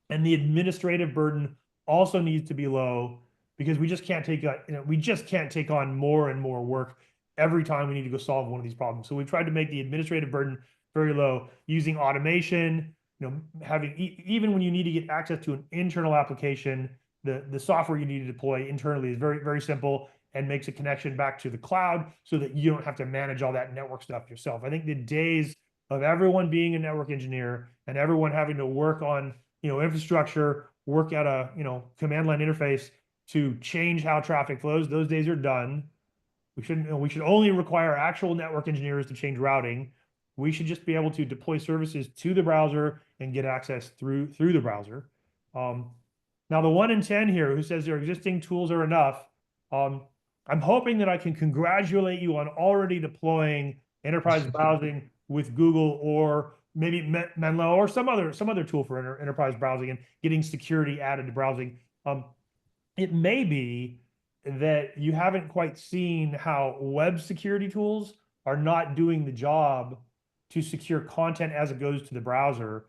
And the administrative burden also needs to be low, because we just can't take on more and more work every time we need to go solve one of these problems. So we've tried to make the administrative burden very low, using automation, having even when you need to get access to an internal application, the software you need to deploy internally is very, very simple, and makes a connection back to the cloud so that you don't have to manage all that network stuff yourself. I think the days of everyone being a network engineer and everyone having to work on infrastructure, work at a command line interface to change how traffic flows, those days are done. We should only require actual network engineers to change routing. We should just be able to deploy services to the browser and get access through the browser. Now, the 1 in 10 here who says their existing tools are enough, I'm hoping that I can congratulate you on already deploying enterprise browsing with Google, or maybe Menlo, or some other tool for enterprise browsing, and getting security added to browsing. It may be that you haven't quite seen how web security tools are not doing the job to secure content as it goes to the browser.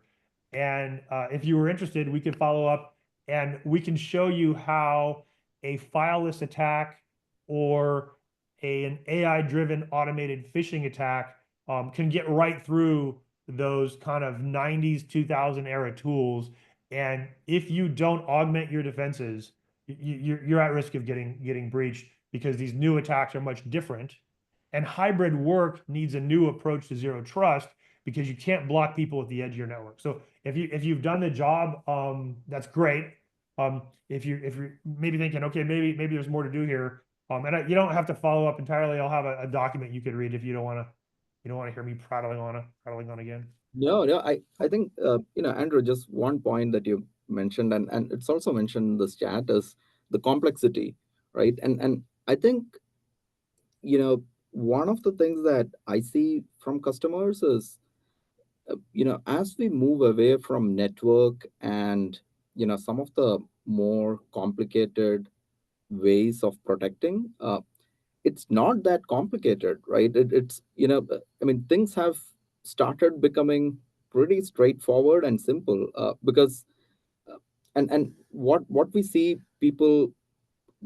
And if you were interested, we could follow up and we can show you how a fileless attack or an AI-driven automated phishing attack can get right through those kind of 90s, 2000 era tools. And if you don't augment your defenses, you're at risk of getting breached because these new attacks are much different. And hybrid work needs a new approach to zero trust because you can't block people at the edge of your network. So if you've done the job, that's great. If you're maybe thinking, okay, maybe there's more to do here, you don't have to follow up entirely. I'll have a document you could read if you don't want to hear me prattling on again. No, I think, Andrew, just one point that you mentioned, and it's also mentioned in this chat, is the complexity, right? And I think, one of the things that I see from customers is, as we move away from network and, some of the more complicated ways of protecting, it's not that complicated, right? It's, I mean, things have started becoming pretty straightforward and simple, because, and what we see people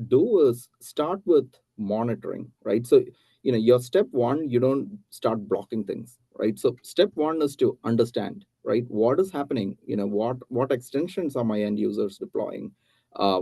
do is start with monitoring, right? So, your step one, you don't start blocking things, right? So step one is to understand, right? What is happening? What extensions are my end users deploying?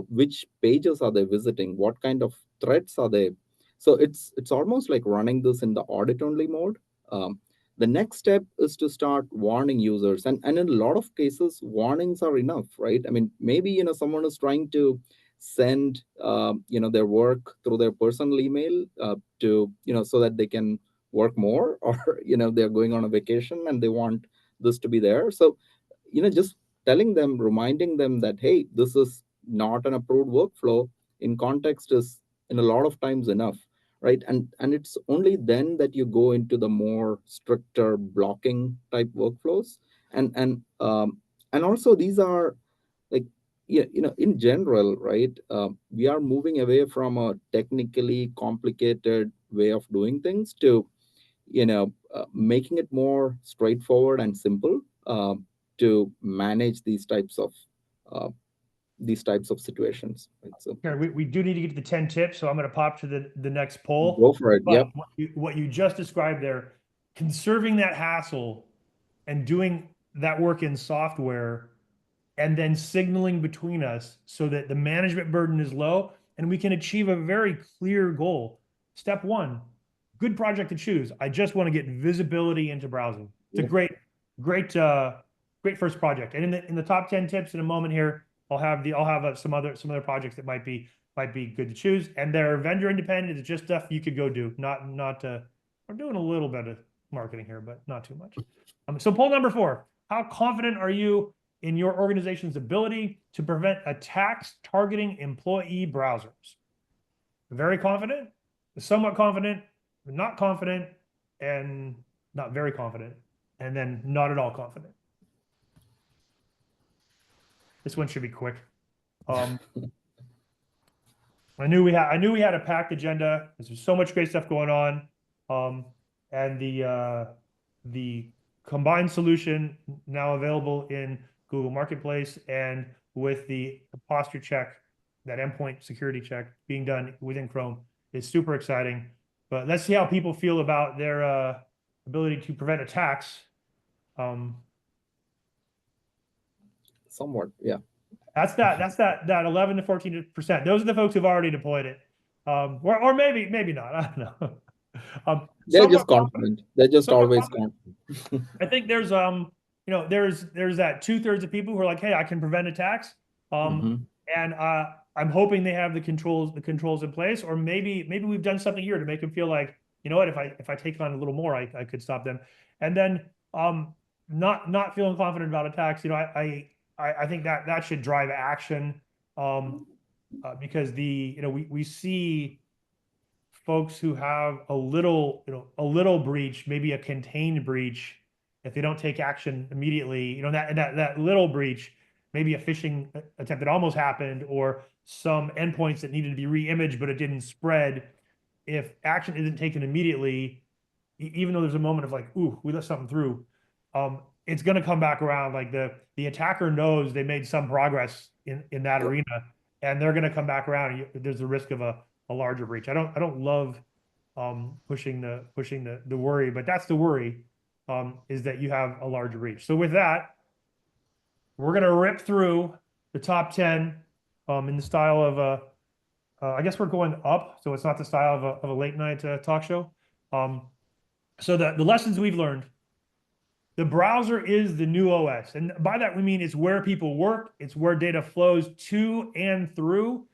Which pages are they visiting? What kind of threats are they? So it's almost like running this in the audit only mode. The next step is to start warning users, and in a lot of cases warnings are enough, right? I mean, maybe someone is trying to send their work through their personal email, to so that they can work more, or they're going on a vacation and they want this to be there. So just telling them, reminding them that, hey, this is not an approved workflow in context is in a lot of times enough, right? And it's only then that you go into the more stricter blocking type workflows. And also these are like, yeah, in general, right? We are moving away from a technically complicated way of doing things to, making it more straightforward and simple, to manage uh, these types of situations. Right? So Okay, we do need to get to the 10 tips, so I'm going to pop to the next poll. go for it. But Yep. what you just described there, conserving that hassle and doing that work in software and then signaling between us so that the management burden is low and we can achieve a very clear goal. Step one, good project to choose. I just want to get visibility into browsing. It's a great first project. And in the top 10 tips in a moment here, I'll have some other projects that might be good to choose. And they're vendor independent. It's just stuff you could go do. We're doing a little bit of marketing here, but not too much. So poll number 4, how confident are you in your organization's ability to prevent attacks targeting employee browsers? Very confident, somewhat confident, not confident, and not very confident, and then not at all confident. This one should be quick. I knew we had a packed agenda. There's so much great stuff going on. And the combined solution now available in Google Marketplace, and with the posture check, that endpoint security check being done within Chrome, is super exciting. But let's see how people feel about their ability to prevent attacks. Somewhat, yeah. That's that 11 to 14%. Those are the folks who've already deployed it, or maybe not. I don't know. They're just confident. They're just always confident. I think there's there's that 2/3 of people who are like, hey, I can prevent attacks. And I'm hoping they have the controls in place, or maybe we've done something here to make them feel like, you know what, if I take on a little more, I could stop them. And then not feeling confident about attacks, I think that should drive action, because we see folks who have a little breach, maybe a contained breach, if they don't take action immediately, that little breach, maybe a phishing attempt that almost happened, or some endpoints that needed to be re-imaged but it didn't spread. If action isn't taken immediately, even though there's a moment of like, ooh, we let something through, it's going to come back around. Like the attacker knows they made some progress in that arena, and they're going to come back around. There's a risk of a larger breach. I don't love pushing the worry, but that's the worry, is that you have a larger breach. So with that, we're going to rip through the top 10 in the style of I guess we're going up, so it's not the style of a late night talk show. So the lessons we've learned: the browser is the new OS, and by that we mean it's where people work, it's where data flows to and through,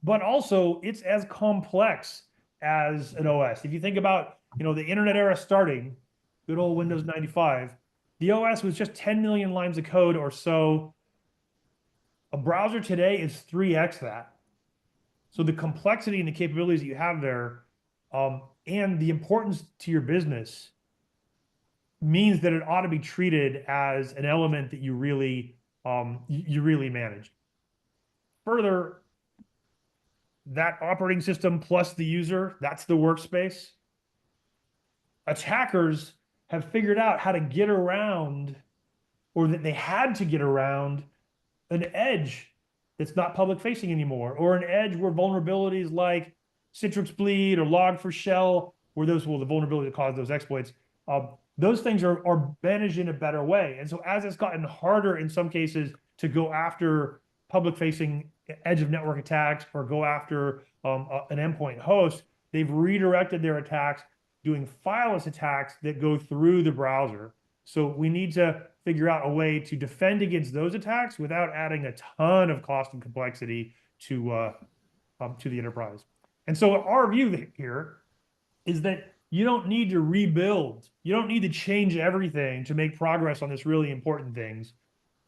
but also it's as complex as an OS. If you think about, the internet era starting, good old Windows 95, the OS was just 10 million lines of code or so. A browser today is 3x that. So the complexity and the capabilities that you have there, and the importance to your business, means that it ought to be treated as an element that you really manage. Further, that operating system plus the user, that's the workspace. Attackers have figured out how to get around, or that they had to get around, an edge that's not public facing anymore, or an edge where vulnerabilities like Citrix Bleed or Log4Shell, where the vulnerability that caused those exploits, those things are managed in a better way. And so as it's gotten harder in some cases to go after public facing edge of network attacks or go after an endpoint host, they've redirected their attacks doing fileless attacks that go through the browser. So we need to figure out a way to defend against those attacks without adding a ton of cost and complexity to the enterprise. And so our view here is that you don't need to rebuild. You don't need to change everything to make progress on this really important things.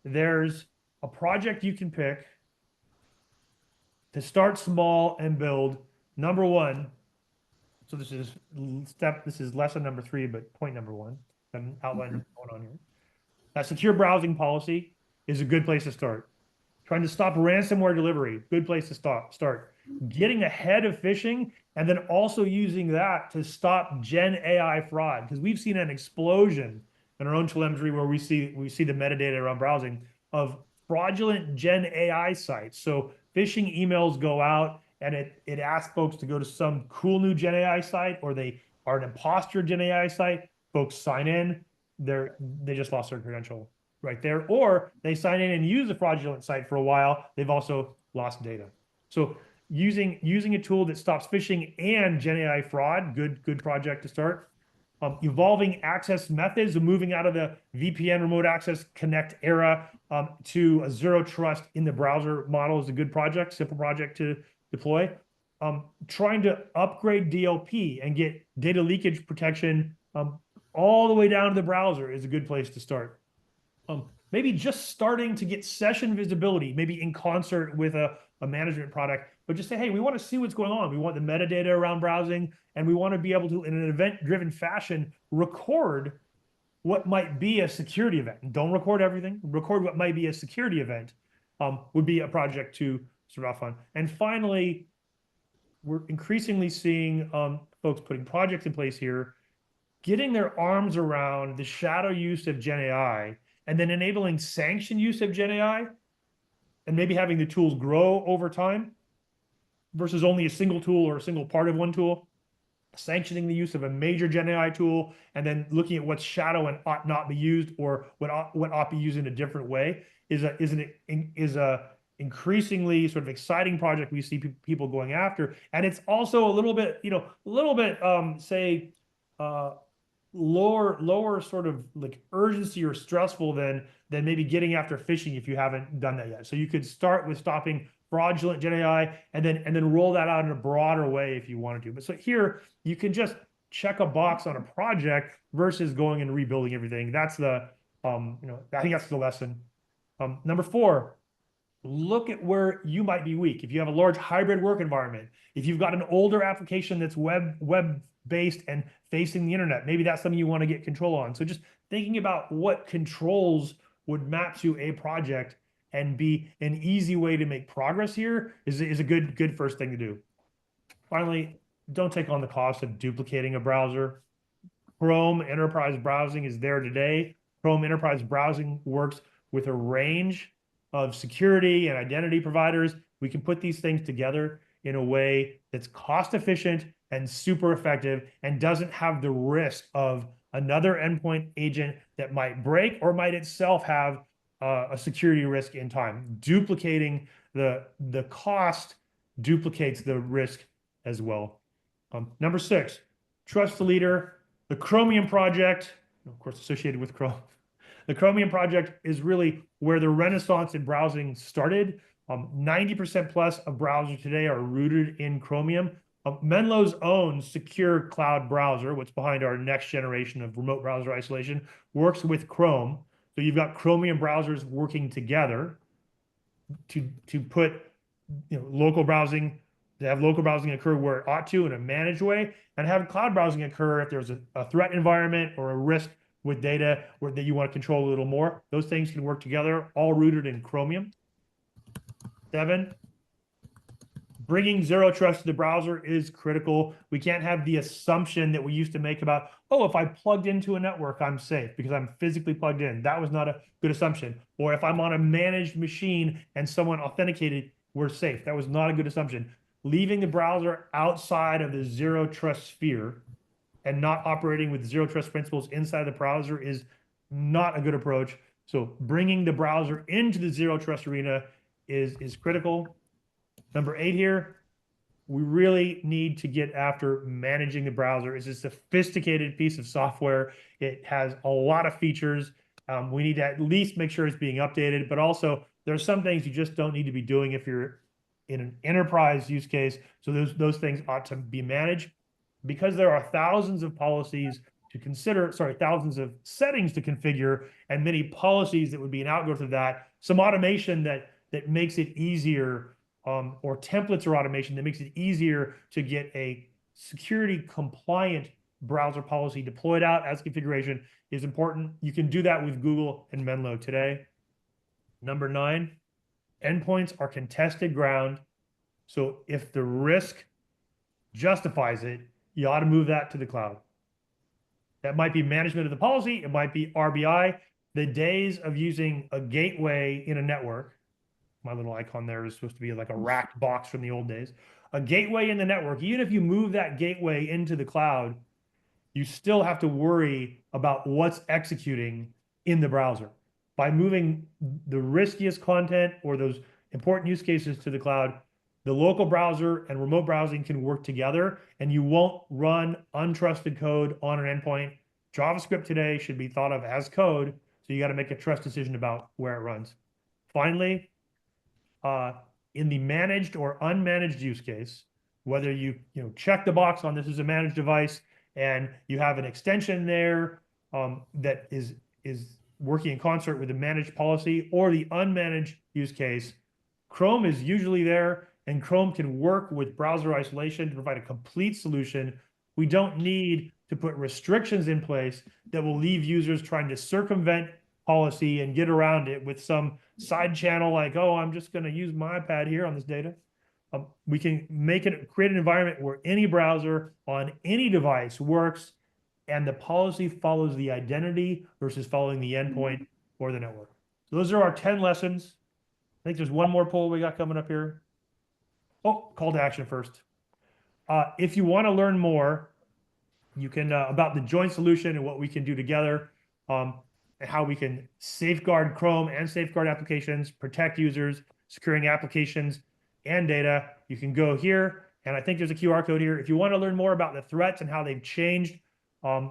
There's a project you can pick to start small and build. Number one, so this is lesson number 3, but point number 1, an outline going on here. That secure browsing policy is a good place to start. Trying to stop ransomware delivery, good place to start. Getting ahead of phishing, and then also using that to stop Gen AI fraud, because we've seen an explosion in our own telemetry where we see the metadata around browsing of fraudulent Gen AI sites. So phishing emails go out and it asks folks to go to some cool new Gen AI site, or they are an imposter Gen AI site. Folks sign in, they just lost their credential right there, or they sign in and use a fraudulent site for a while. They've also lost data. So using a tool that stops phishing and Gen AI fraud, good project to start. Evolving access methods and moving out of the VPN remote access connect era to a zero trust in the browser model is a good project, simple project to deploy. Trying to upgrade DLP and get data leakage protection all the way down to the browser is a good place to start. Maybe just starting to get session visibility, maybe in concert with a management product, but just say, hey, we want to see what's going on. We want the metadata around browsing, and we want to be able to, in an event-driven fashion, record what might be a security event. And don't record everything. Record what might be a security event would be a project to start off on. And finally, we're increasingly seeing folks putting projects in place here, getting their arms around the shadow use of Gen AI, and then enabling sanctioned use of Gen AI, and maybe having the tools grow over time versus only a single tool or a single part of one tool. Sanctioning the use of a major Gen AI tool, and then looking at what's shadow and ought not be used, or what ought be used in a different way is a increasingly sort of exciting project we see people going after. And it's also a little bit, lower sort of like urgency or stressful than maybe getting after phishing if you haven't done that yet. So you could start with stopping fraudulent Gen AI and then roll that out in a broader way if you wanted to. But so here you can just check a box on a project versus going and rebuilding everything. That's the I think that's the lesson. Number 4, look at where you might be weak. If you have a large hybrid work environment, if you've got an older application that's web-based and facing the internet, maybe that's something you want to get control on. So just thinking about what controls would map to a project and be an easy way to make progress here is a good first thing to do. Finally, don't take on the cost of duplicating a browser. Chrome Enterprise Browsing is there today. Chrome Enterprise Browsing works with a range of security and identity providers. we can put these things together in a way that's cost efficient and super effective and doesn't have the risk of another endpoint agent that might break or might itself have a security risk in time. Duplicating the cost duplicates the risk as well. Number 6, trust the leader. The Chromium project, of course, associated with Chrome. The Chromium project is really where the renaissance in browsing started. 90% plus of browsers today are rooted in Chromium. Menlo's own secure cloud browser, what's behind our next generation of remote browser isolation, works with Chrome. So you've got Chromium browsers working together to put local browsing, to have local browsing occur where it ought to in a managed way, and have cloud browsing occur if there's a threat environment or a risk with data that you want to control a little more. Those things can work together, all rooted in Chromium. 7, bringing zero trust to the browser is critical. We can't have the assumption that we used to make about, oh, if I plugged into a network, I'm safe because I'm physically plugged in. That was not a good assumption. Or if I'm on a managed machine and someone authenticated, we're safe. That was not a good assumption. Leaving the browser outside of the zero trust sphere and not operating with zero trust principles inside the browser is not a good approach. So bringing the browser into the zero trust arena is critical. Number 8 here, we really need to get after managing the browser. It's a sophisticated piece of software. It has a lot of features. We need to at least make sure it's being updated, but also there's some things you just don't need to be doing if you're in an enterprise use case. So those things ought to be managed. Because there are thousands of policies to consider, thousands of settings to configure, and many policies that would be an outgrowth of that, some automation that makes it easier, or templates or automation that makes it easier to get a security compliant browser policy deployed out as configuration is important. You can do that with Google and Menlo today. Number 9, endpoints are contested ground. So if the risk justifies it, you ought to move that to the cloud. That might be management of the policy. It might be RBI. The days of using a gateway in a network, my little icon there is supposed to be like a racked box from the old days. A gateway in the network, even if you move that gateway into the cloud, you still have to worry about what's executing in the browser. By moving the riskiest content or those important use cases to the cloud, the local browser and remote browsing can work together, and you won't run untrusted code on an endpoint. JavaScript today should be thought of as code, so you got to make a trust decision about where it runs. Finally, in the managed or unmanaged use case, whether you check the box on this is a managed device and you have an extension there that is working in concert with the managed policy, or the unmanaged use case, Chrome is usually there, and Chrome can work with browser isolation to provide a complete solution. We don't need to put restrictions in place that will leave users trying to circumvent policy and get around it with some side channel like, oh, I'm just going to use my iPad here on this data. We can create an environment where any browser on any device works, and the policy follows the identity versus following the endpoint or the network. So those are our 10 lessons. I think there's one more poll we got coming up here. Oh, call to action first. If you want to learn more, you can about the joint solution and what we can do together, and how we can safeguard Chrome and safeguard applications, protect users, securing applications and data. You can go here, and I think there's a QR code here. If you want to learn more about the threats and how they've changed,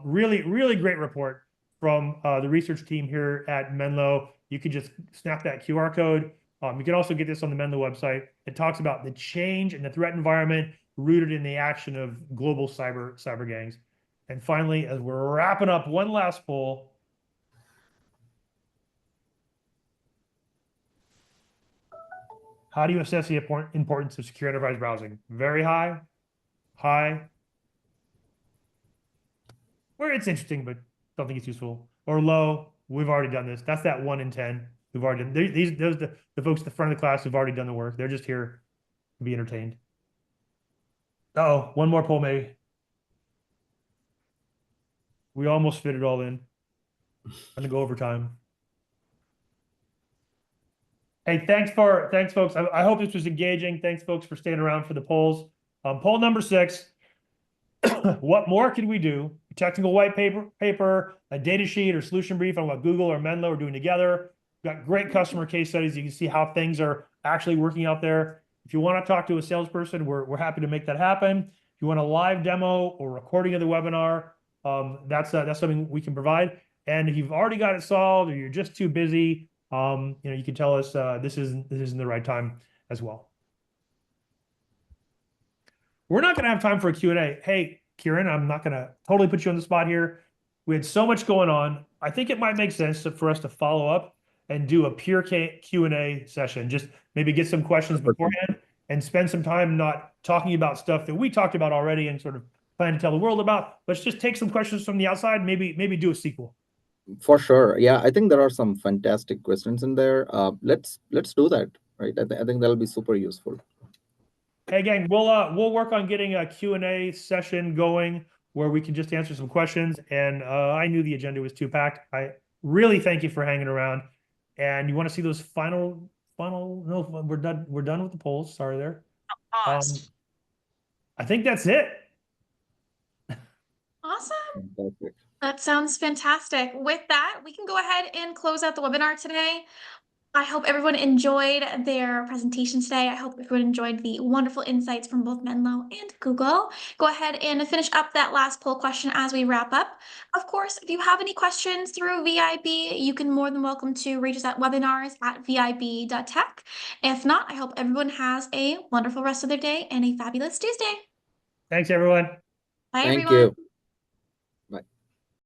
really, really great report from the research team here at Menlo. You can just snap that QR code. You can also get this on the Menlo website. It talks about the change in the threat environment rooted in the action of global cyber gangs. And finally, as we're wrapping up, one last poll. How do you assess the importance of secure enterprise browsing? Very high, high, where it's interesting, but don't think it's useful, or low. We've already done this. That's that 1 in 10. We've already done those the folks at the front of the class who've already done the work. They're just here to be entertained. Oh, one more poll maybe. We almost fit it all in. I'm gonna go over time. Hey, thanks folks. I hope this was engaging. Thanks folks for staying around for the polls. Poll number 6. What more could we do? A technical white paper, a data sheet or solution brief on what Google or Menlo are doing together. We've got great customer case studies. You can see how things are actually working out there. If you want to talk to a salesperson, we're happy to make that happen. If you want a live demo or recording of the webinar, that's something we can provide. And if you've already got it solved or you're just too busy, you can tell us this isn't the right time as well. We're not going to have time for a Q&A. Hey, Kieran, I'm not going to totally put you on the spot here. We had so much going on. I think it might make sense for us to follow up and do a pure Q&A session. Just maybe get some questions beforehand and spend some time not talking about stuff that we talked about already and sort of plan to tell the world about. Let's just take some questions from the outside, maybe do a sequel. For sure. Yeah, I think there are some fantastic questions in there. Let's do that, right? I think that'll be super useful. Hey, gang, we'll work on getting a Q&A session going where we can just answer some questions. And I knew the agenda was too packed. I really thank you for hanging around. And you want to see those final? No, we're done with the polls. Sorry there. I think that's it. Awesome. Perfect. That sounds fantastic. With that, we can go ahead and close out the webinar today. I hope everyone enjoyed their presentation today. I hope everyone enjoyed the wonderful insights from both Menlo and Google. Go ahead and finish up that last poll question as we wrap up. Of course, if you have any questions through VIB, you can more than welcome to reach us at webinars@vib.tech. If not, I hope everyone has a wonderful rest of their day and a fabulous Tuesday. Thanks, everyone. Bye, Thank everyone. you.